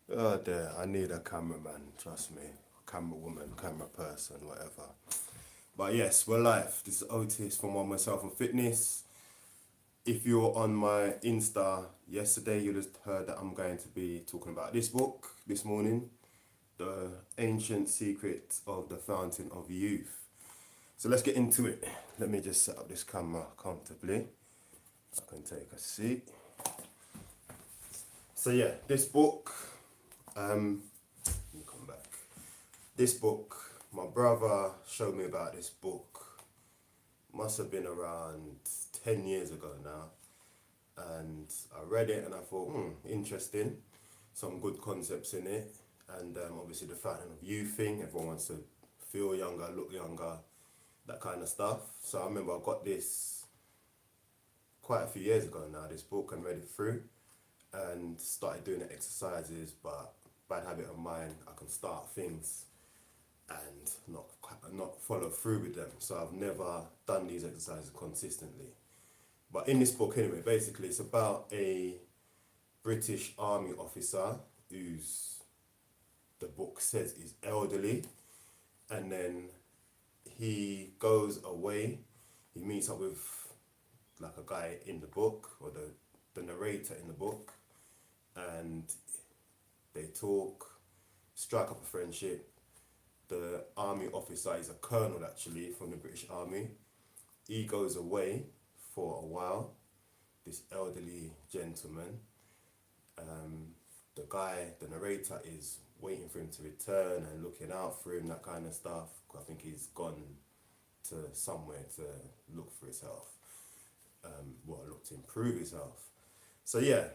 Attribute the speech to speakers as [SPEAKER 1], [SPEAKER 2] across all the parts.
[SPEAKER 1] Oh dear, I need a cameraman, trust me. Camera woman, camera person, whatever. But yes, we're live. This is Otis from One Myself and Fitness. If you were on my Insta yesterday, you'd have heard that I'm going to be talking about this book this morning, The Ancient Secrets of the Fountain of Youth. So let's get into it. Let me just set up this camera comfortably. I can take a seat. So yeah, this book, let me come back. This book, my brother showed me about this book, must have been around 10 years ago now. And I read it and I thought, interesting, some good concepts in it. And obviously the fountain of youth thing, everyone wants to feel younger, look younger, that kind of stuff. So I remember I got this quite a few years ago now, this book, and read it through and started doing the exercises, but bad habit of mine, I can start things and not follow through with them. So I've never done these exercises consistently. But in this book anyway, basically it's about a British Army officer who's, the book says, is elderly, and then he goes away, he meets up with like a guy in the book, or the narrator in the book, and they talk, strike up a friendship. The army officer is a colonel actually from the British Army. He goes away for a while, this elderly gentleman. The guy, the narrator, is waiting for him to return and looking out for him, that kind of stuff. I think he's gone to somewhere to look for his health, look to improve his health. So yeah,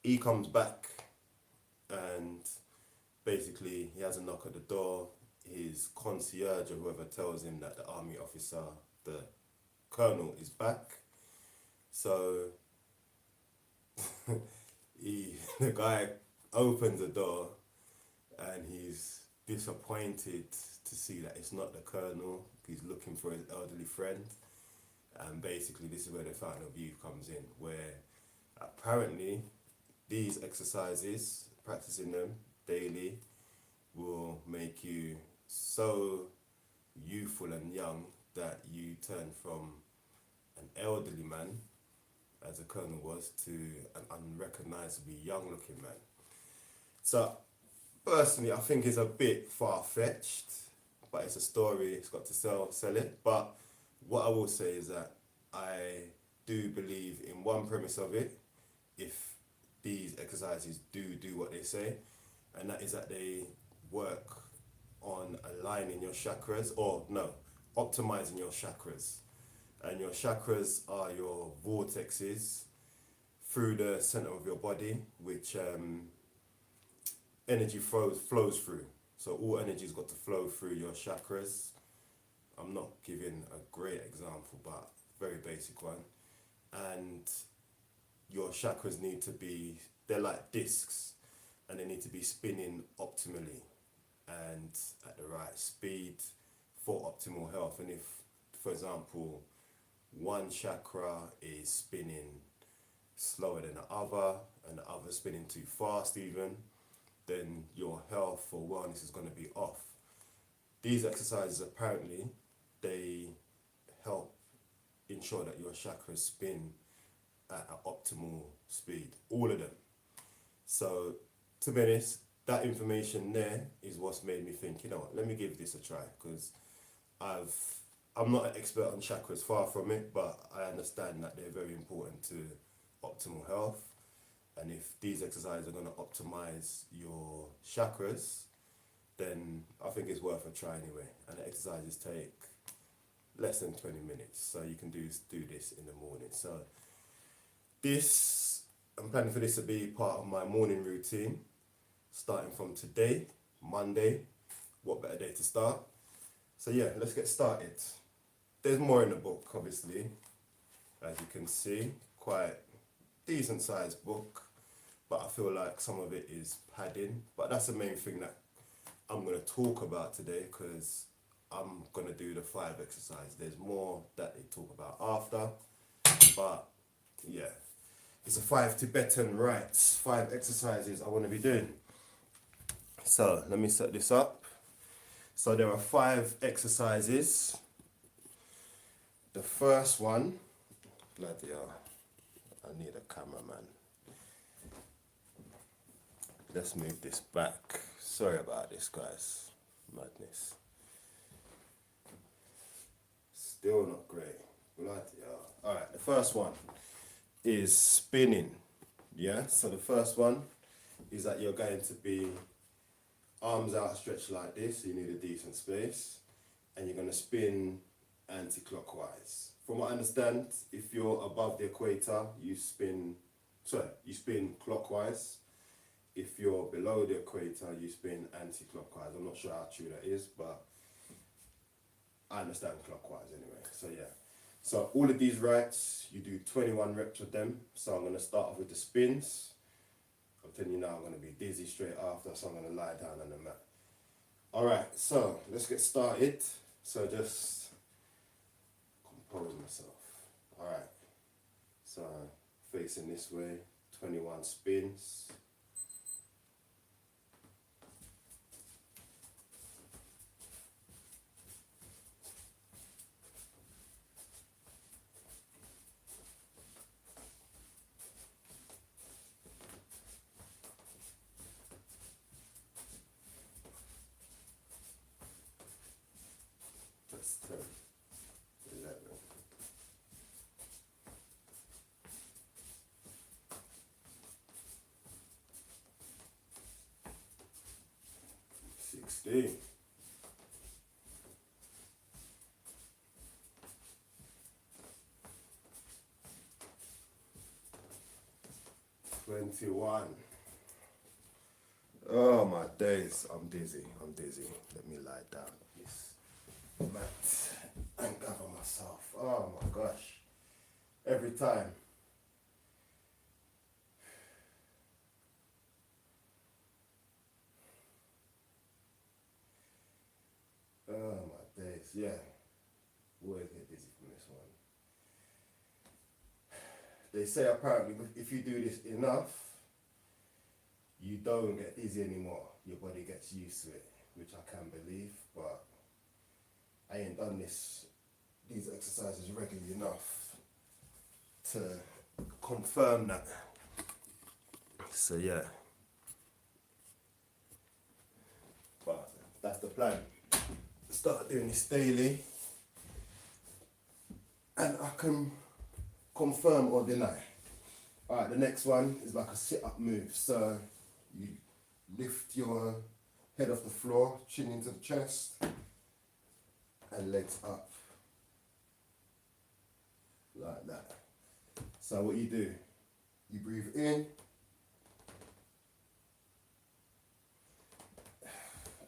[SPEAKER 1] he comes back and basically he has a knock at the door. His concierge or whoever tells him that the army officer, the colonel, is back. So the guy opens the door and he's disappointed to see that it's not the colonel. He's looking for his elderly friend. And basically this is where the fountain of youth comes in, where apparently these exercises, practicing them daily, will make you so youthful and young that you turn from an elderly man, as the colonel was, to an unrecognisably young looking man. So personally I think it's a bit far-fetched, but it's a story, it's got to sell it. But what I will say is that I do believe in one premise of it, if these exercises do what they say, and that is that they work on aligning your chakras, or no, optimizing your chakras. And your chakras are your vortexes through the center of your body, which energy flows through. So all energy's got to flow through your chakras. I'm not giving a great example, but very basic one. And your chakras need to be, they're like discs, and they need to be spinning optimally and at the right speed for optimal health. And if, for example, one chakra is spinning slower than the other, and the other spinning too fast even, then your health or wellness is going to be off. These exercises, apparently, they help ensure that your chakras spin at an optimal speed, all of them. So to be honest, that information there is what's made me think, you know what, let me give this a try, because I'm not an expert on chakras, far from it, but I understand that they're very important to optimal health. And if these exercises are going to optimize your chakras, then I think it's worth a try anyway. And the exercises take less than 20 minutes, so you can do this in the morning. So I'm planning for this to be part of my morning routine, starting from today, Monday. What better day to start? So yeah, let's get started. There's more in the book, obviously, as you can see, quite decent sized book, but I feel like some of it is padding. But that's the main thing that I'm going to talk about today, because I'm going to do the 5 exercises. There's more that they talk about after, but yeah, is the 5 Tibetan rites, 5 exercises I want to be doing. So let me set this up. So there are 5 exercises. The first one, bloody hell, I need a cameraman. Let's move this back. Sorry about this, guys. Madness. Still not great. Bloody hell. Alright, the first one is spinning. Yeah, so the first one is that you're going to be arms outstretched like this, so you need a decent space, and you're going to spin anti-clockwise. From what I understand, if you're above the equator, you spin clockwise. If you're below the equator, you spin anti-clockwise. I'm not sure how true that is, but I understand clockwise anyway. So yeah. So all of these rites, you do 21 reps of them. So I'm going to start off with the spins. I'm telling you now, I'm going to be dizzy straight after, so I'm going to lie down on the mat. Alright, so let's get started. So just compose myself. Alright, so facing this way, 21 spins. That's 10, 11. 16. 21. Oh my days, I'm dizzy. Let me lie down on this mat and gather myself. Oh my gosh. Every time. Oh my days, yeah. Always get dizzy from this one. They say apparently if you do this enough, you don't get dizzy anymore. Your body gets used to it, which I can believe, but I ain't done these exercises regularly enough to confirm that. So yeah. But that's the plan. Start doing this daily, and I can confirm or deny. Alright, the next one is like a sit-up move. So you lift your head off the floor, chin into the chest, and legs up. Like that. So what you do, you breathe in,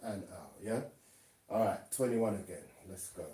[SPEAKER 1] and out, yeah? Alright, 21 again, let's go.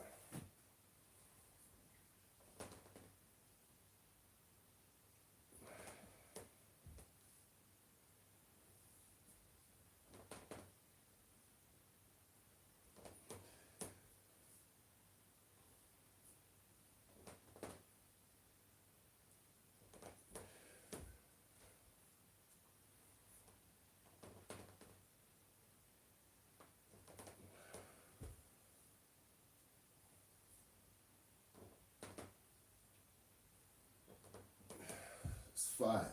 [SPEAKER 1] It's 5.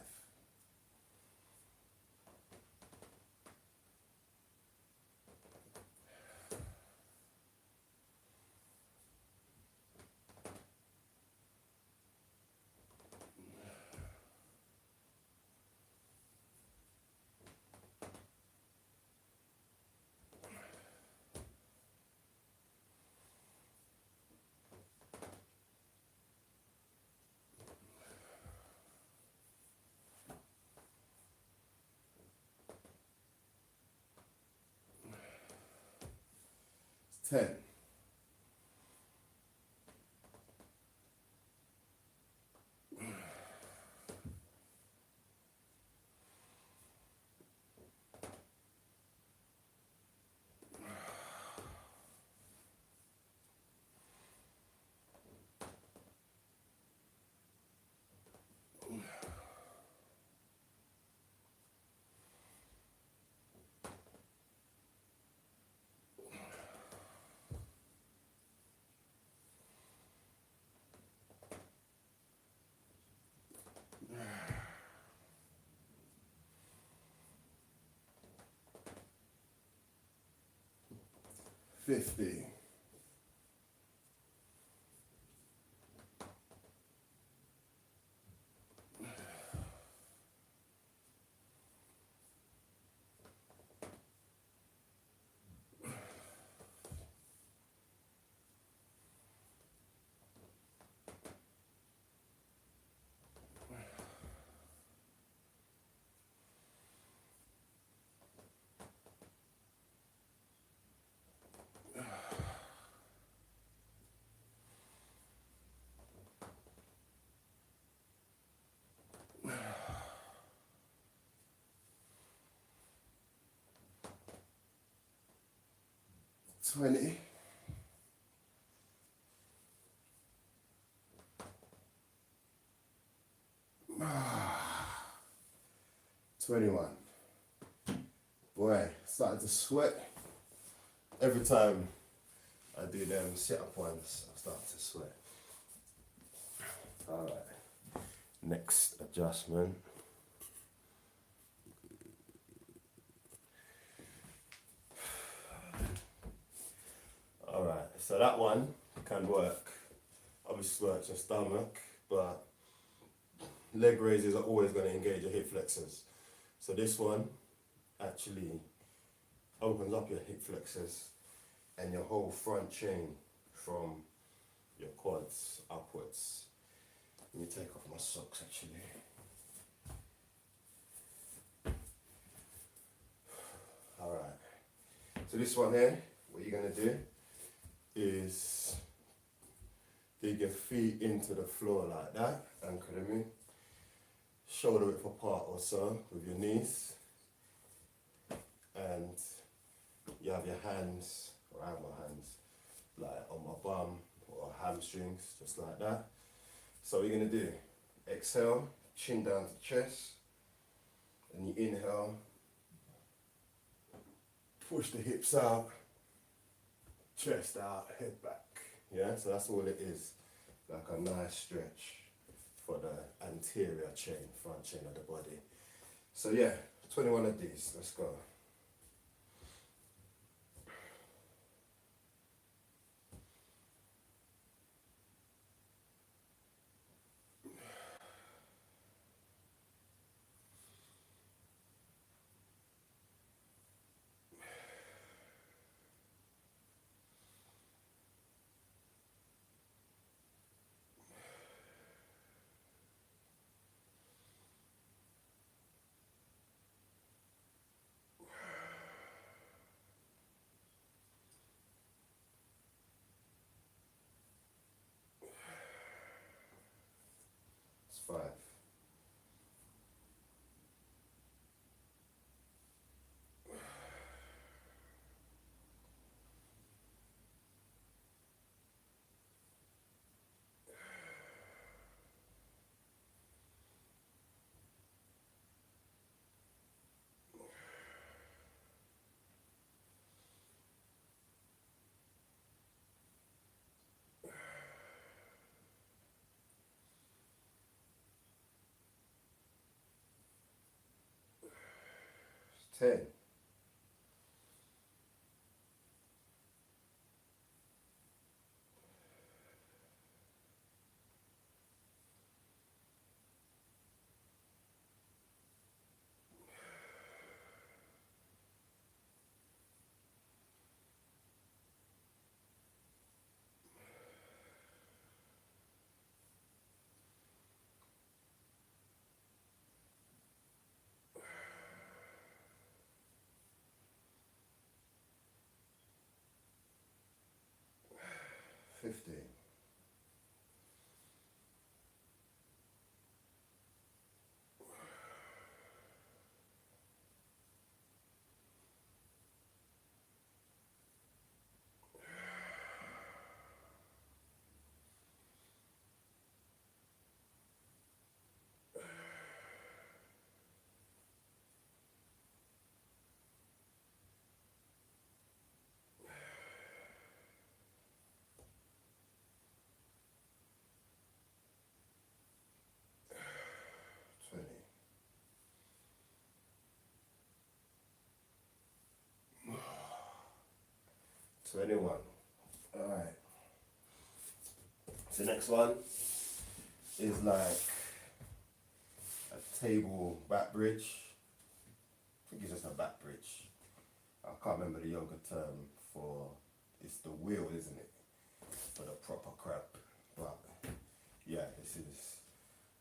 [SPEAKER 1] It's 10. 50. 20. 21. Boy, starting to sweat. Every time I do them sit-up ones, I start to sweat. Alright, next adjustment. Alright, so that one can work. Obviously works your stomach, but leg raises are always going to engage your hip flexors. So this one actually opens up your hip flexors and your whole front chain from your quads upwards. Let me take off my socks actually. Alright, so this one here, what you're going to do is dig your feet into the floor like that, anchor them in, shoulder width apart or so with your knees, and you have your hands, or I have my hands, like on my bum or hamstrings, just like that. So what you're going to do, exhale, chin down to chest, and you inhale, push the hips out, chest out, head back. Yeah, so that's all it is, like a nice stretch for the anterior chain, front chain of the body. So yeah, 21 of these, let's go. It's 5. It's 10. 21. Alright. So next one is like a table back bridge. I think it's just a back bridge. I can't remember the yoga term for, it's the wheel, isn't it? For the proper crab. But yeah, this is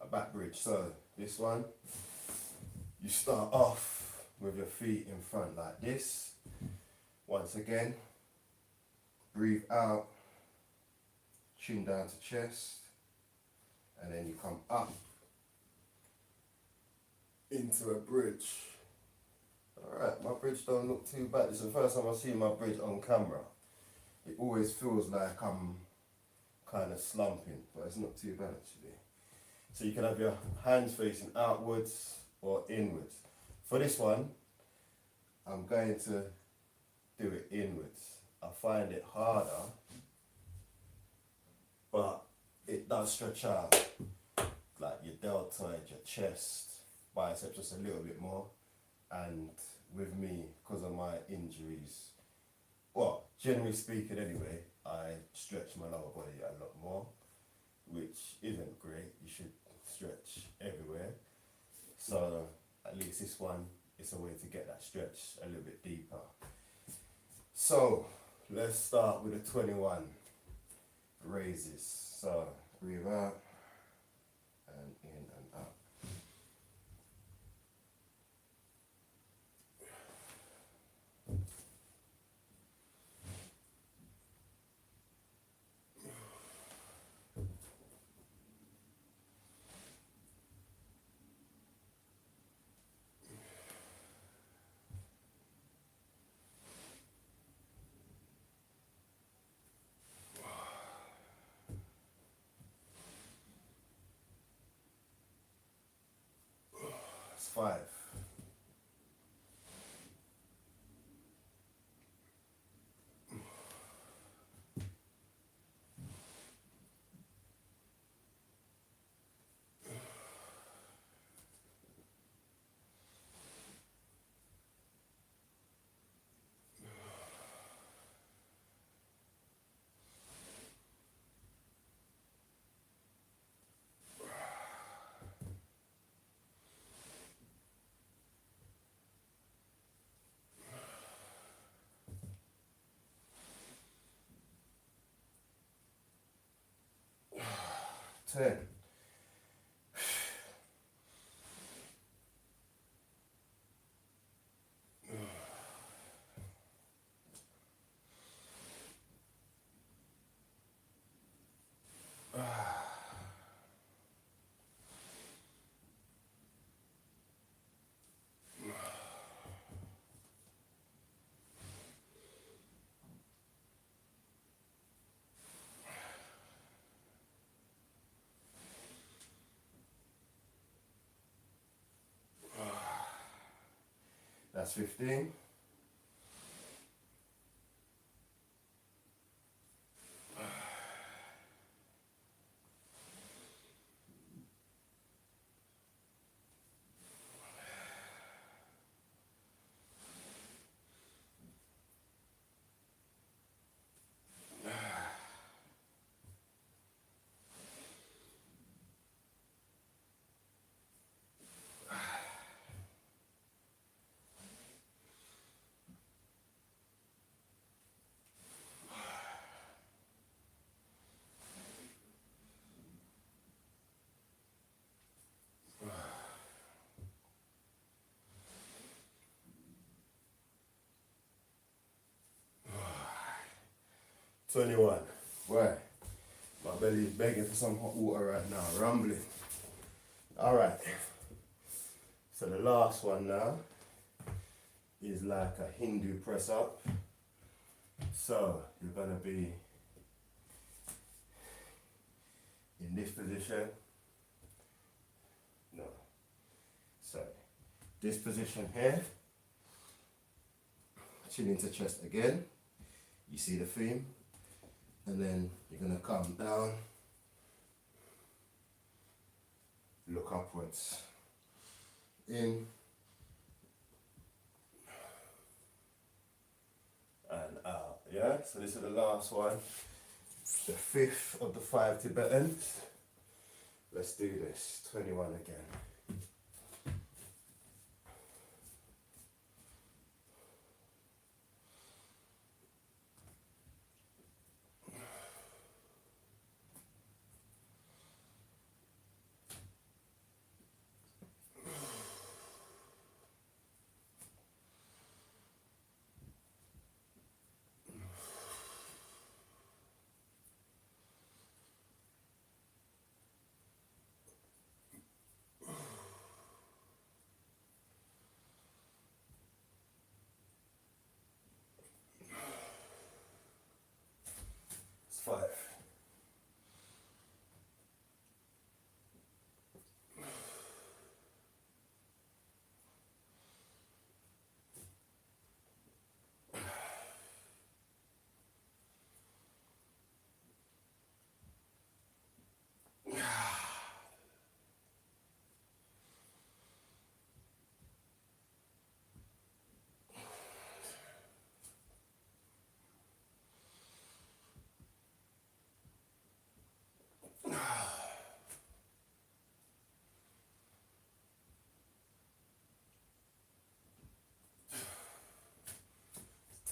[SPEAKER 1] a back bridge. So this one, you start off with your feet in front like this. Once again, breathe out, chin down to chest, and then you come up into a bridge. Alright, my bridge don't look too bad. It's the first time I see my bridge on camera. It always feels like I'm kind of slumping, but it's not too bad actually. So you can have your hands facing outwards or inwards. For this one, I'm going to do it inwards. I find it harder, but it does stretch out like your deltoid, your chest, biceps just a little bit more. And with me, because of my injuries, well, generally speaking anyway, I stretch my lower body a lot more, which isn't great. You should stretch everywhere. So at least this one is a way to get that stretch a little bit deeper. So let's start with the 21 raises. So breathe out and in and out. It's 5. Ten. That's 15. Twenty-one. Why? My belly is begging for some hot water right now, rumbling. Alright. So the last one now is like a Hindu press up. So you're gonna be in this position. No. So this position here. Chin into chest again. You see the theme? And then you're going to come down, look upwards, in, and out Yeah, so this is the last one, the fifth of the 5 Tibetans. Let's do this, 21 again. It's 5.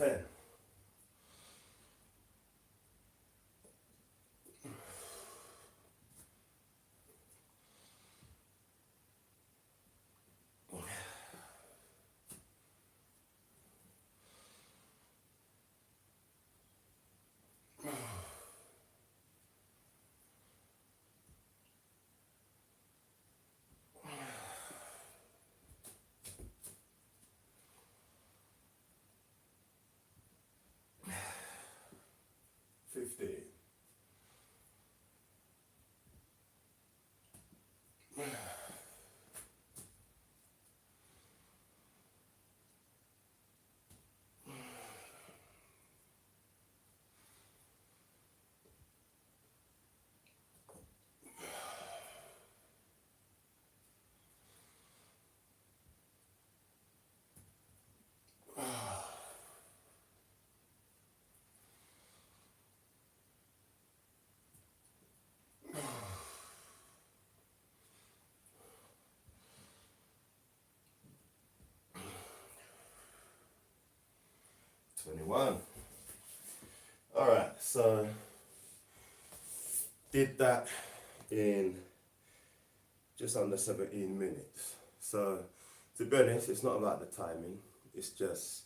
[SPEAKER 1] 10. 15. 21. Alright, so did that in just under 17 minutes. So to be honest, it's not about the timing, it's just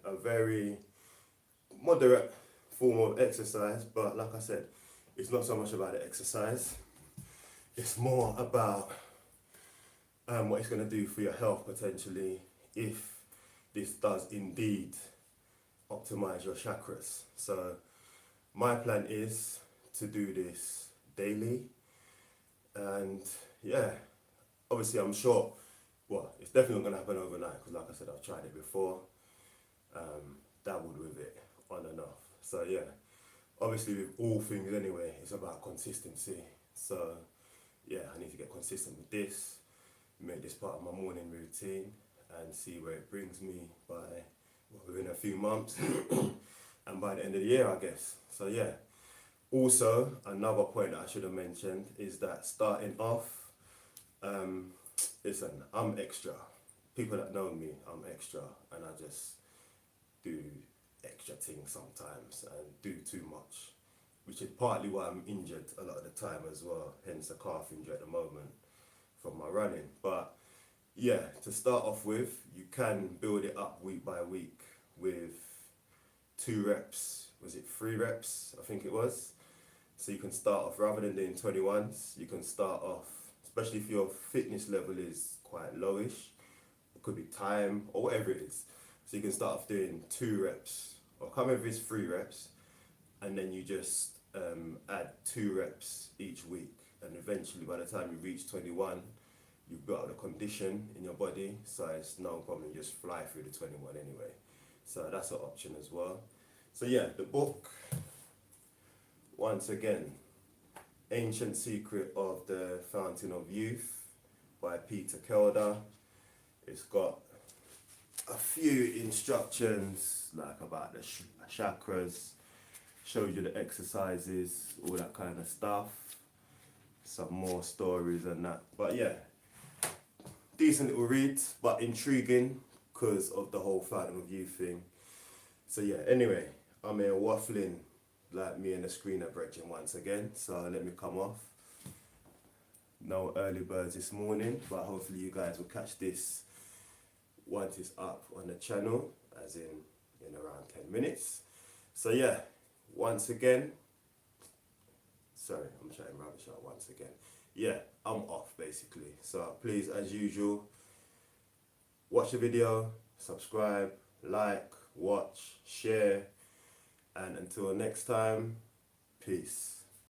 [SPEAKER 1] a very moderate form of exercise, but like I said, it's not so much about the exercise, it's more about what it's going to do for your health potentially if this does indeed optimize your chakras. So my plan is to do this daily, and yeah, obviously I'm sure, well, it's definitely not going to happen overnight because like I said, I've tried it before, dabbled with it on and off. So yeah, obviously with all things anyway, it's about consistency. So yeah, I need to get consistent with this, make this part of my morning routine and see where it brings me by within a few months and by the end of the year, I guess. So yeah, also another point that I should have mentioned is that starting off, listen, I'm extra. People that know me, I'm extra, and I just do extra things sometimes and do too much, which is partly why I'm injured a lot of the time as well, hence a calf injury at the moment from my running. But yeah, to start off with, you can build it up week by week with 2 reps, was it 3 reps, I think it was. So you can start off, rather than doing 21s, you can start off, especially if your fitness level is quite lowish, it could be time or whatever it is. So you can start off doing 2 reps, or come if it's 3 reps, and then you just add 2 reps each week. And eventually by the time you reach 21, you've got the condition in your body, so it's no problem, you just fly through the 21 anyway. So that's an option as well. So yeah, the book, once again, Ancient Secret of the Fountain of Youth by Peter Kelder. It's got a few instructions like about the chakras, showed you the exercises, all that kind of stuff, some more stories and that. But yeah, decent little read, but intriguing because of the whole Fountain of Youth thing. So yeah, anyway, I'm here waffling like me and the screener brethren once again, so let me come off. No early birds this morning, but hopefully you guys will catch this once it's up on the channel, as in around 10 minutes. So yeah, once again, sorry, I'm chatting rubbish out once again. Yeah, I'm off basically. So please, as usual, watch the video, subscribe, like, watch, share, and until next time, peace.